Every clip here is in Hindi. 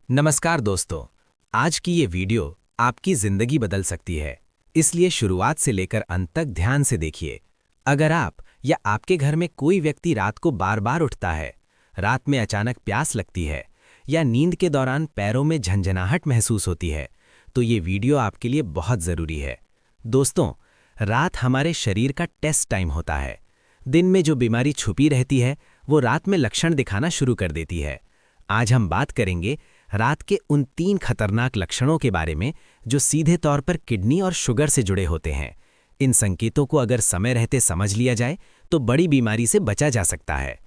नमस्कार दोस्तों। आज की ये वीडियो आपकी जिंदगी बदल सकती है, इसलिए शुरुआत से लेकर अंत तक ध्यान से देखिए। अगर आप या आपके घर में कोई व्यक्ति रात को बार बार उठता है, रात में अचानक प्यास लगती है या नींद के दौरान पैरों में झंझनाहट महसूस होती है, तो ये वीडियो आपके लिए बहुत ज़रूरी है। दोस्तों, रात हमारे शरीर का टेस्ट टाइम होता है। दिन में जो बीमारी छुपी रहती है, वो रात में लक्षण दिखाना शुरू कर देती है। आज हम बात करेंगे रात के उन 3 खतरनाक लक्षणों के बारे में जो सीधे तौर पर किडनी और शुगर से जुड़े होते हैं। इन संकेतों को अगर समय रहते समझ लिया जाए तो बड़ी बीमारी से बचा जा सकता है।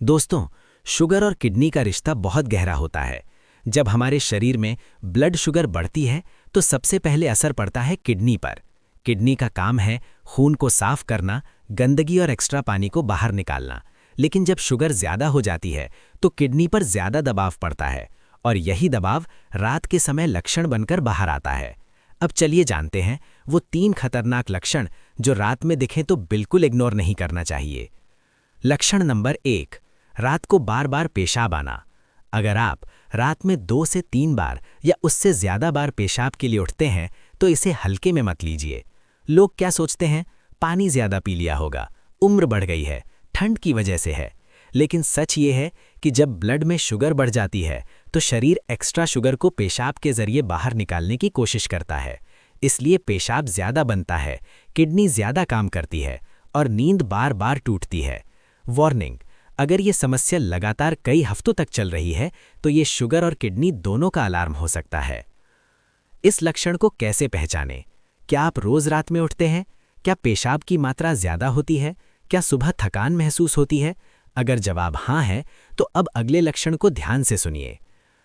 दोस्तों, शुगर और किडनी का रिश्ता बहुत गहरा होता है। जब हमारे शरीर में ब्लड शुगर बढ़ती है तो सबसे पहले असर पड़ता है किडनी पर। किडनी का काम है खून को साफ करना, गंदगी और एक्स्ट्रा पानी को बाहर निकालना। लेकिन जब शुगर ज्यादा हो जाती है तो किडनी पर ज्यादा दबाव पड़ता है और यही दबाव रात के समय लक्षण बनकर बाहर आता है। अब चलिए जानते हैं वो 3 खतरनाक लक्षण जो रात में दिखें तो बिल्कुल इग्नोर नहीं करना चाहिए। लक्षण नंबर 1, रात को बार बार पेशाब आना। अगर आप रात में 2 से 3 बार या उससे ज्यादा बार पेशाब के लिए उठते हैं तो इसे हल्के में मत लीजिए। लोग क्या सोचते हैं, पानी ज्यादा पी लिया होगा, उम्र बढ़ गई है, ठंड की वजह से है। लेकिन सच ये है कि जब ब्लड में शुगर बढ़ जाती है तो शरीर एक्स्ट्रा शुगर को पेशाब के जरिए बाहर निकालने की कोशिश करता है। इसलिए पेशाब ज्यादा बनता है, किडनी ज्यादा काम करती है और नींद बार बार टूटती है। वार्निंग, अगर ये समस्या लगातार कई हफ्तों तक चल रही है तो ये शुगर और किडनी दोनों का अलार्म हो सकता है। इस लक्षण को कैसे पहचानें? क्या आप रोज रात में उठते हैं? क्या पेशाब की मात्रा ज्यादा होती है? क्या सुबह थकान महसूस होती है? अगर जवाब हाँ है तो अब अगले लक्षण को ध्यान से सुनिए।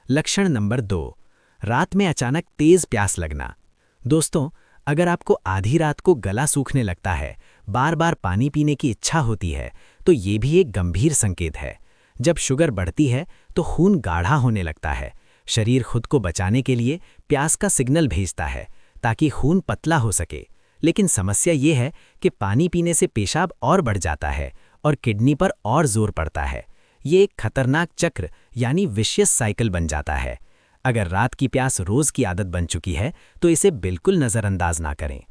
लक्षण नंबर 2, रात में अचानक तेज प्यास लगना। दोस्तों, अगर आपको आधी रात को गला सूखने लगता है, बार बार पानी पीने की इच्छा होती है, तो ये भी एक गंभीर संकेत है। जब शुगर बढ़ती है तो खून गाढ़ा होने लगता है। शरीर खुद को बचाने के लिए प्यास का सिग्नल भेजता है ताकि खून पतला हो सके। लेकिन समस्या ये है कि पानी पीने से पेशाब और बढ़ जाता है और किडनी पर और जोर पड़ता है। ये एक खतरनाक चक्र यानी विशियस साइकिल बन जाता है। अगर रात की प्यास रोज की आदत बन चुकी है तो इसे बिल्कुल नज़रअंदाज ना करें।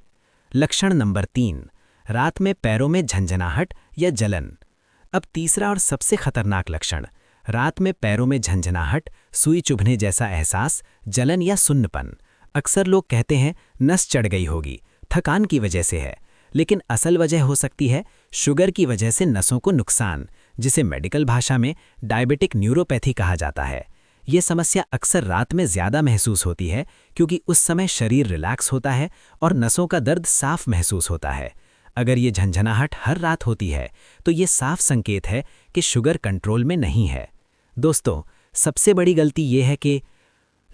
लक्षण नंबर 3, रात में पैरों में झंझनाहट या जलन। अब तीसरा और सबसे खतरनाक लक्षण, रात में पैरों में झंझनाहट, सुई चुभने जैसा एहसास, जलन या सुन्नपन। अक्सर लोग कहते हैं नस चढ़ गई होगी, थकान की वजह से है, लेकिन असल वजह हो सकती है शुगर की वजह से नसों को नुकसान, जिसे मेडिकल भाषा में डायबिटिक न्यूरोपैथी कहा जाता है। ये समस्या अक्सर रात में ज्यादा महसूस होती है क्योंकि उस समय शरीर रिलैक्स होता है और नसों का दर्द साफ महसूस होता है। अगर ये झंझनाहट हर रात होती है तो ये साफ संकेत है कि शुगर कंट्रोल में नहीं है। दोस्तों, सबसे बड़ी गलती ये है कि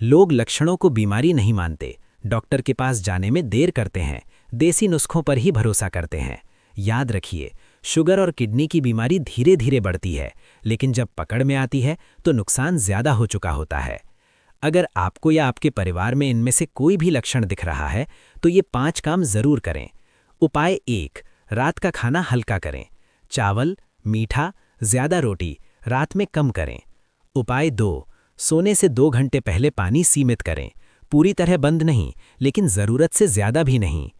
लोग लक्षणों को बीमारी नहीं मानते, डॉक्टर के पास जाने में देर करते हैं, देसी नुस्खों पर ही भरोसा करते हैं। याद रखिए, शुगर और किडनी की बीमारी धीरे धीरे बढ़ती है, लेकिन जब पकड़ में आती है तो नुकसान ज्यादा हो चुका होता है। अगर आपको या आपके परिवार में इनमें से कोई भी लक्षण दिख रहा है तो ये 5 काम जरूर करें। उपाय 1, रात का खाना हल्का करें। चावल, मीठा, ज्यादा रोटी रात में कम करें। उपाय 2, सोने से 2 घंटे पहले पानी सीमित करें। पूरी तरह बंद नहीं, लेकिन जरूरत से ज्यादा भी नहीं।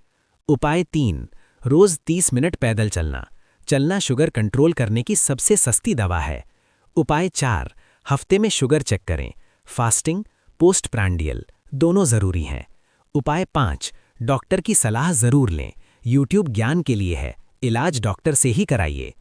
उपाय 3, रोज 30 मिनट पैदल चलना। चलना शुगर कंट्रोल करने की सबसे सस्ती दवा है। उपाय 4, हफ्ते में शुगर चेक करें। फास्टिंग, पोस्ट प्रांडियल दोनों जरूरी हैं। उपाय 5, डॉक्टर की सलाह जरूर लें। यूट्यूब ज्ञान के लिए है, इलाज डॉक्टर से ही कराइए।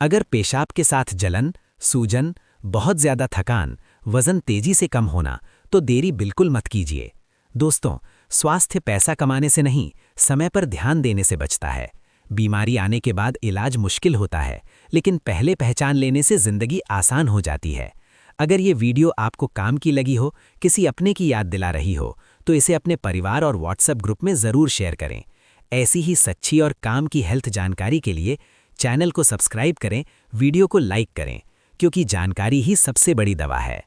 अगर पेशाब के साथ जलन, सूजन, बहुत ज्यादा थकान, वजन तेजी से कम होना, तो देरी बिल्कुल मत कीजिए। दोस्तों, स्वास्थ्य पैसा कमाने से नहीं, समय पर ध्यान देने से बचता है। बीमारी आने के बाद इलाज मुश्किल होता है, लेकिन पहले पहचान लेने से जिंदगी आसान हो जाती है। अगर ये वीडियो आपको काम की लगी हो, किसी अपने की याद दिला रही हो, तो इसे अपने परिवार और व्हाट्सएप ग्रुप में जरूर शेयर करें। ऐसी ही सच्ची और काम की हेल्थ जानकारी के लिए चैनल को सब्सक्राइब करें, वीडियो को लाइक करें, क्योंकि जानकारी ही सबसे बड़ी दवा है।